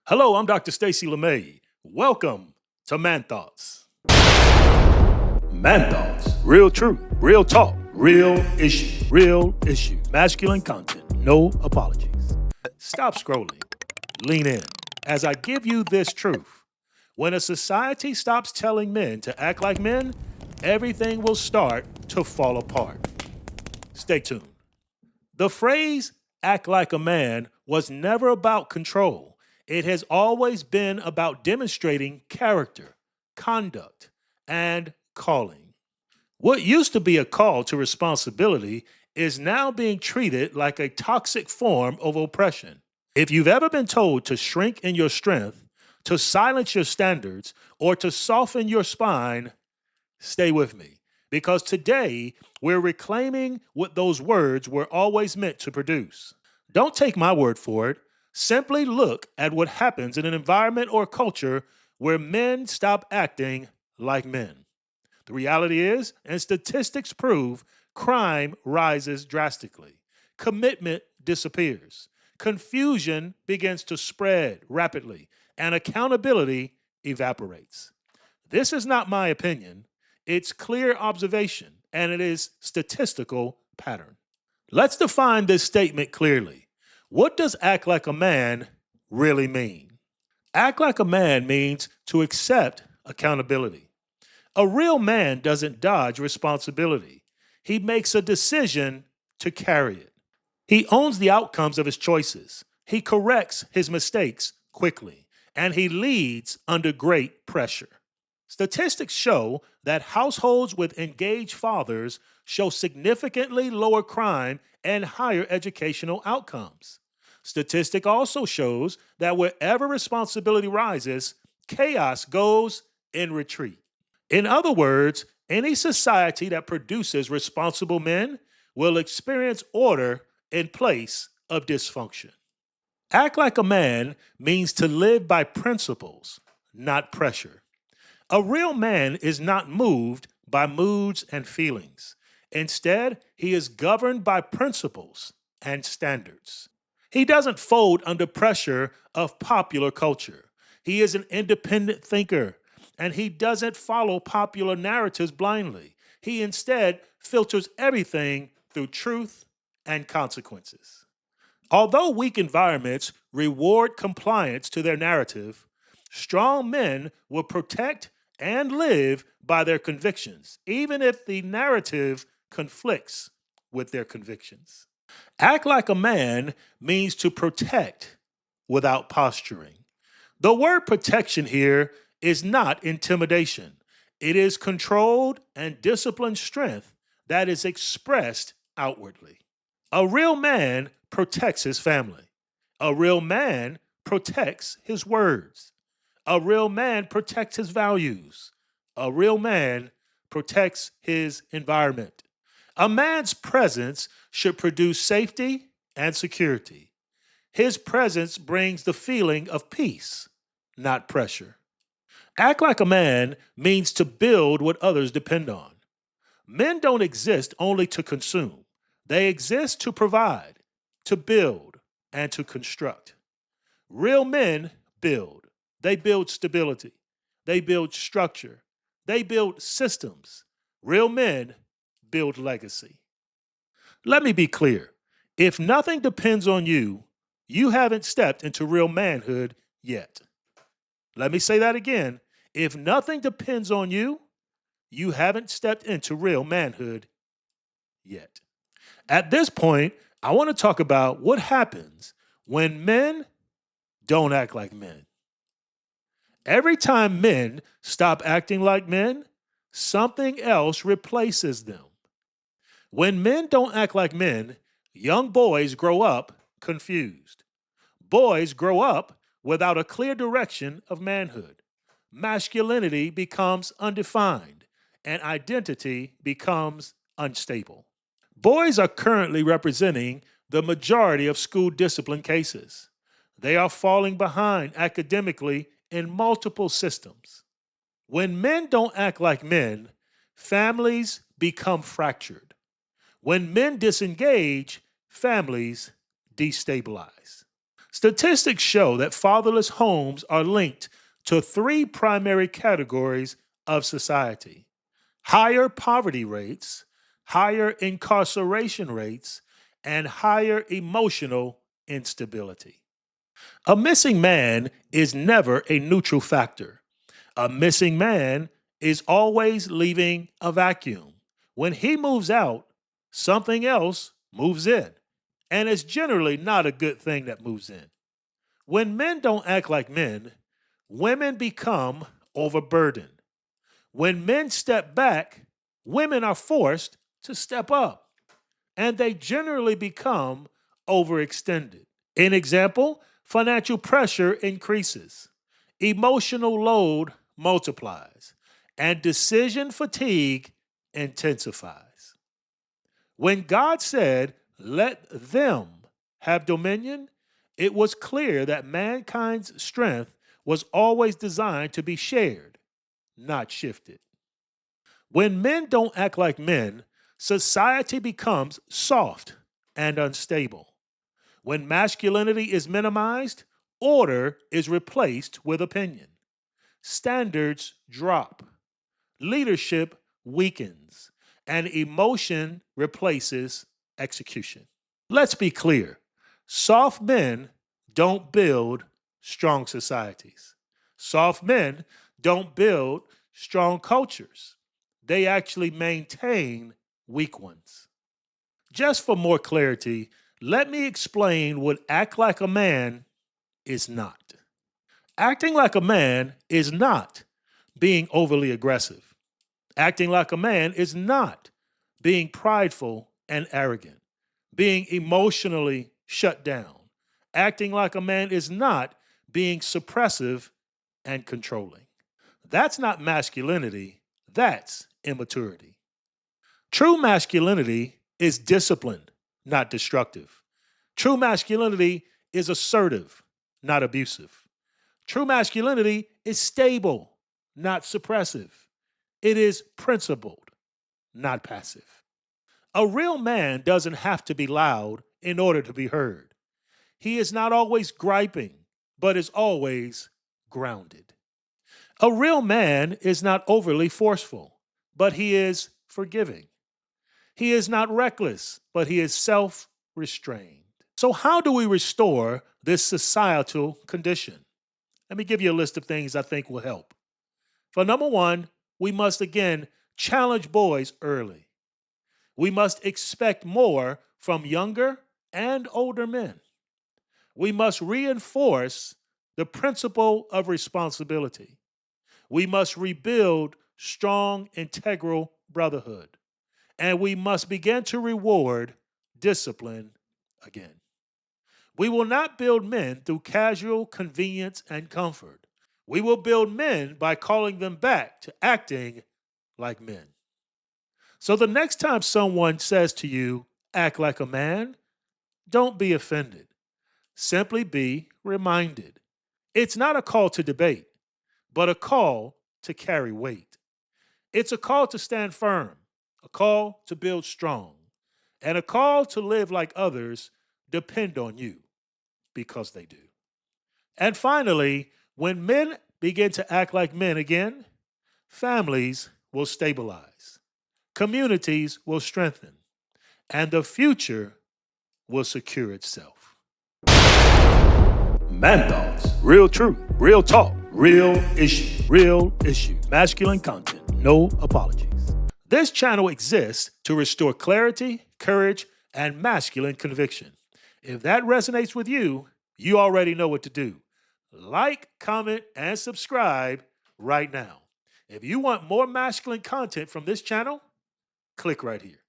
Hello, I'm Dr. Stacy LeMay. Welcome to Man Thoughts. Man Thoughts. Real truth, real talk, real issue, real issue. Masculine content, no apologies. Stop scrolling. Lean in as I give you this truth. When a society stops telling men to act like men, everything will start to fall apart. Stay tuned. The phrase act like a man was never about control. It has always been about demonstrating character, conduct, and calling. What used to be a call to responsibility is now being treated like a toxic form of oppression. If you've ever been told to shrink in your strength, to silence your standards, or to soften your spine, stay with me. Because today we're reclaiming what those words were always meant to produce. Don't take my word for it. Simply look at what happens in an environment or culture where men stop acting like men. The reality is, and statistics prove, crime rises drastically. Commitment disappears. Confusion begins to spread rapidly, and accountability evaporates. This is not my opinion. It's clear observation, and it is statistical pattern. Let's define this statement clearly. What does act like a man really mean? Act like a man means to accept accountability. A real man doesn't dodge responsibility. He makes a decision to carry it. He owns the outcomes of his choices. He corrects his mistakes quickly, and he leads under great pressure. Statistics show that households with engaged fathers show significantly lower crime and higher educational outcomes. Statistic also shows that wherever responsibility rises, chaos goes in retreat. In other words, any society that produces responsible men will experience order in place of dysfunction. Act like a man means to live by principles, not pressure. A real man is not moved by moods and feelings. Instead, he is governed by principles and standards. He doesn't fold under pressure of popular culture. He is an independent thinker, and he doesn't follow popular narratives blindly. He instead filters everything through truth and consequences. Although weak environments reward compliance to their narrative, strong men will protect and live by their convictions, even if the narrative conflicts with their convictions. Act like a man means to protect without posturing. The word protection here is not intimidation. It is controlled and disciplined strength that is expressed outwardly. A real man protects his family. A real man protects his words. A real man protects his values. A real man protects his environment. A man's presence should produce safety and security. His presence brings the feeling of peace, not pressure. Act like a man means to build what others depend on. Men don't exist only to consume. They exist to provide, to build, and to construct. Real men build. They build stability. They build structure. They build systems. Real men build legacy. Let me be clear. If nothing depends on you, you haven't stepped into real manhood yet. Let me say that again. If nothing depends on you, you haven't stepped into real manhood yet. At this point, I want to talk about what happens when men don't act like men. Every time men stop acting like men, something else replaces them. When men don't act like men, young boys grow up confused. Boys grow up without a clear direction of manhood. Masculinity becomes undefined, and identity becomes unstable. Boys are currently representing the majority of school discipline cases. They are falling behind academically in multiple systems. When men don't act like men, families become fractured. When men disengage, families destabilize. Statistics show that fatherless homes are linked to three primary categories of society: higher poverty rates, higher incarceration rates, and higher emotional instability. A missing man is never a neutral factor. A missing man is always leaving a vacuum. When he moves out, something else moves in. And it's generally not a good thing that moves in. When men don't act like men, women become overburdened. When men step back, women are forced to step up. And they generally become overextended. An example, financial pressure increases, emotional load multiplies, and decision fatigue intensifies. When God said, "Let them have dominion," it was clear that mankind's strength was always designed to be shared, not shifted. When men don't act like men, society becomes soft and unstable. When masculinity is minimized, order is replaced with opinion. Standards drop. Leadership weakens. And emotion replaces execution. Let's be clear. Soft men don't build strong societies. Soft men don't build strong cultures. They actually maintain weak ones. Just for more clarity, let me explain what act like a man is not. Acting like a man is not being overly aggressive. Acting like a man is not being prideful and arrogant, being emotionally shut down. Acting like a man is not being suppressive and controlling. That's not masculinity, that's immaturity. True masculinity is disciplined, not destructive. True masculinity is assertive, not abusive. True masculinity is stable, not suppressive. It is principled, not passive. A real man doesn't have to be loud in order to be heard. He is not always griping, but is always grounded. A real man is not overly forceful, but he is forgiving. He is not reckless, but he is self restrained. So, how do we restore this societal condition? Let me give you a list of things I think will help. For number one, we must again challenge boys early. We must expect more from younger and older men. We must reinforce the principle of responsibility. We must rebuild strong, integral brotherhood. And we must begin to reward discipline again. We will not build men through casual convenience and comfort. We will build men by calling them back to acting like men. So the next time someone says to you, "act like a man," don't be offended. Simply be reminded. It's not a call to debate, but a call to carry weight. It's a call to stand firm, a call to build strong, and a call to live like others depend on you because they do. And finally, when men begin to act like men again, families will stabilize, communities will strengthen, and the future will secure itself. Man Thoughts, real truth, real talk, real issue, masculine content, no apologies. This channel exists to restore clarity, courage, and masculine conviction. If that resonates with you, you already know what to do. Like, comment, and subscribe right now. If you want more masculine content from this channel, click right here.